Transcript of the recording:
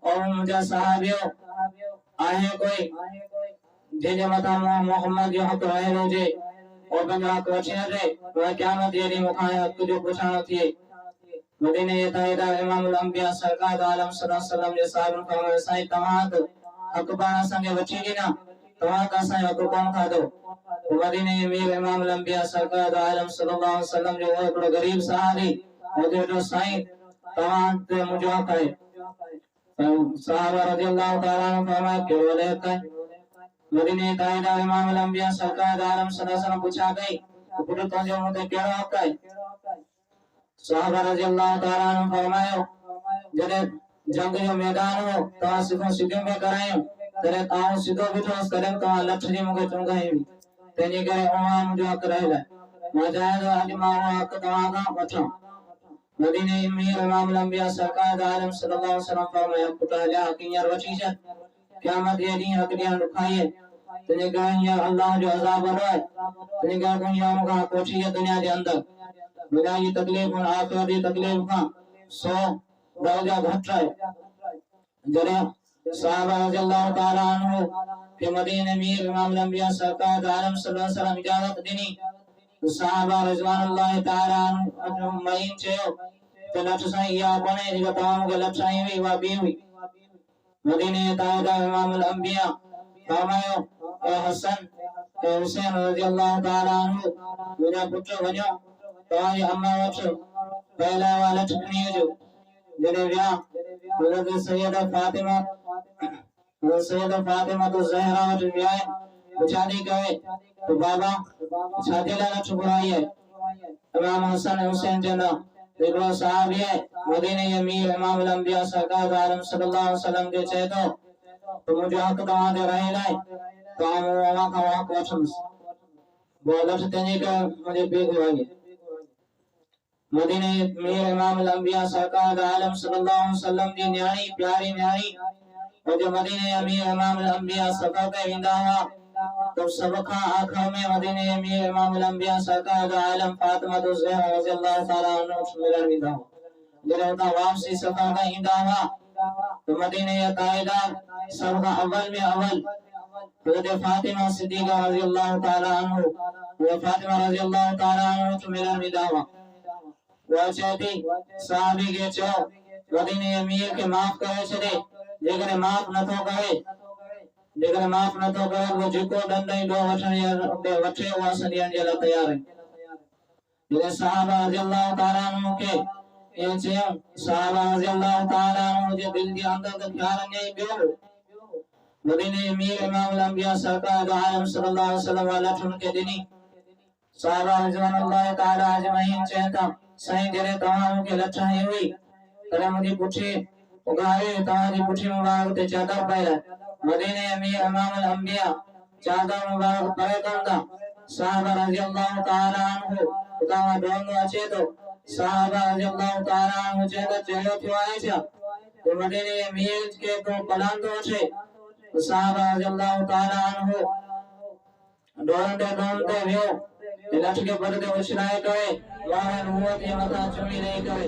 और मुझे सहाबियो आहे कोई जे मथा मोहम्मद जो हक रहेलो जे और पंहिंजो हक वठी न ॾे उहा क़यामत ॾींहुं मूंखां हक जो पुछाणो थिए मदीने जे ताईदा इमामुल अंबिया सरकार आलम सल्लल्लाहु अलैहि वसल्लम जे साहिब फरमायो साईं तव्हां त हक पाण असांखे वठी ॾिना तव्हां त असांजो हक कोन खाधो मदीने जे मीर इमामुल अंबिया सरकार आलम सल्लल्लाहु अलैहि वसल्लम जो हिकिड़ो गरीब सहाबी जो साईं तव्हां ते मुंहिंजो हक आहे साहबा रज़ी अल्लाह ताला अन्हु फरमाया कहिड़ो हक आहे मदीने ताईदा इमामुल अंबिया सरकार आलम सल्लल्लाहु अलैहि वसल्लम पुछा कई पुट तुंहिंजो मूं ते कहिड़ो हक आहे साहबा रज़ी अल्लाह ताला अन्हु फरमायो जॾहिं जंग जो मैदान हो तव्हां सिधो में करायूं तॾहिं तव्हां सिधो बीठो तॾहिं तव्हां लठ जी मूंखे चुंगाई हुई तंहिंजे करे उहा मुंहिंजो हक रहियल आहे मां चाहियां थो अॼु मां उहा हक तव्हां खां वठां मदीने मीर इमामुल अंबिया सरकार आलम सल्लल्लाहु अलैहि वसल्लम फरमाया पुट हलिया हक हींअर वठी छॾ क़यामत जे ॾींहुं हक ॾियणु ॾुखाई आहे तंहिंजे करे हींअर अल्लाह जो अज़ाब वॾो आहे तंहिंजे करे तूं हींअर मूंखां हक वठी छॾ दुनिया जे अंदरि दुनिया की तकलीफ और आखिरत की तकलीफ का 100 दर्जा घट है जरे साहबा रज़ी अल्लाह ताला अन्हु के मदीने मीर इमामुल अंबिया सरकार आलम सल्लल्लाहु अलैहि वसल्लम इजाजत दिनी साहबा रिज़वानुल्लाह ताला अन्हु मईन चयो त लठ साईं या कोने जेका तव्हां मूंखे लठ आई हुई उहा ॿी हुई मदीने ताईदा इमामुल अंबिया फरमायो ए हसन ए हुसैन रज़ी अल्लाह ताला अन्हु मुंहिंजा पुट वञो तव्हांजी अम्मा वटि पहला वाला ठिकणी जो जॾहिं विया हज़रत सैयदा फातिमा तो ज़हरा वटि विया पुछा थी कवे तो बाबा छाजे लाइ लठ घुराई आहे इमाम हसन हुसैन चवंदा हिकिड़ो सहाबी आहे मदीने जे मीर इमामुल अंबिया सरकार आलम सल्लल्लाहु अलैहि वसल्लम खे चए थो त मुंहिंजो हक़ तव्हां ते रहियल आहे तव्हां अव्हां खां हक़ वठंदुसि उहा लठ तंहिंजे करे मुंहिंजे पीउ खे वई मदीने मीर इमामुल अंबिया सरकार आलम सल्लल्लाहु अलैहि वसल्लम जी न्याणी प्यारी न्याणी और जो मदीने अमीर इमामुल अंबिया सफ़र पे वेंदा हुआ तो सब खां आखिर में मदीने अमीर इमामुल अंबिया सरकार आलम फातिमा तो ज़हरा रज़ी अल्लाह ताला अन्हा मिलण वेंदा हुआ जॾहिं उतां वापसी सफ़र खां ईंदा हुआ तो मदीने जा ताइदार सब खां अव्वल में अव्वल हज़रत फातिमा सिद्दीक़ा रज़ी अल्लाह ताला अन्हा फातिमा रज़ी अल्लाह ताला अन्हा मिलण वेंदा हुआ वो चाहती साहबी के चो मदीने अमीर के माफ करे छड़े जेकरे माफ न तो करे वो जेको दंड दो वठण या वठे वो सदियन जे लाइ तैयार है ये साहबा रज़ी अल्लाह ताला अन्हु के ये चयो साहबा रज़ी अल्लाह ताला अन्हु जे दिल जे अंदर त ख्याल ने बियो मदीने अमीर इमामुल अंबिया सरकार आलम सल्लल्लाहु अलैहि वसल्लम वाला ठुन के दिनी साहबा रिज़वानुल्लाह ताला अजमईन चेता साईं जॾहिं तव्हां मूंखे लठ हई हुई तॾहिं मुंहिंजी पुठी उघारे तव्हांजी पुठी मुबारक ते चादर पायल मदीने अमीर इमामुल अंबिया चादर मुबारक परे कंदा साहबा रज़ी अल्लाह ताला अन्हु तव्हां डोंगो अचे तो साहबा रज़ी अल्लाह ताला अन्हु चेता चयो थियो आहे छा तो मदीने अमीर के तो पलांदो अचे साहबा रज़ी अल्लाह ताला अन्हु डोंदे वियो लठ के पर्दे उछलाए करे वाहन हुआ ते मथा चुमी नहीं करे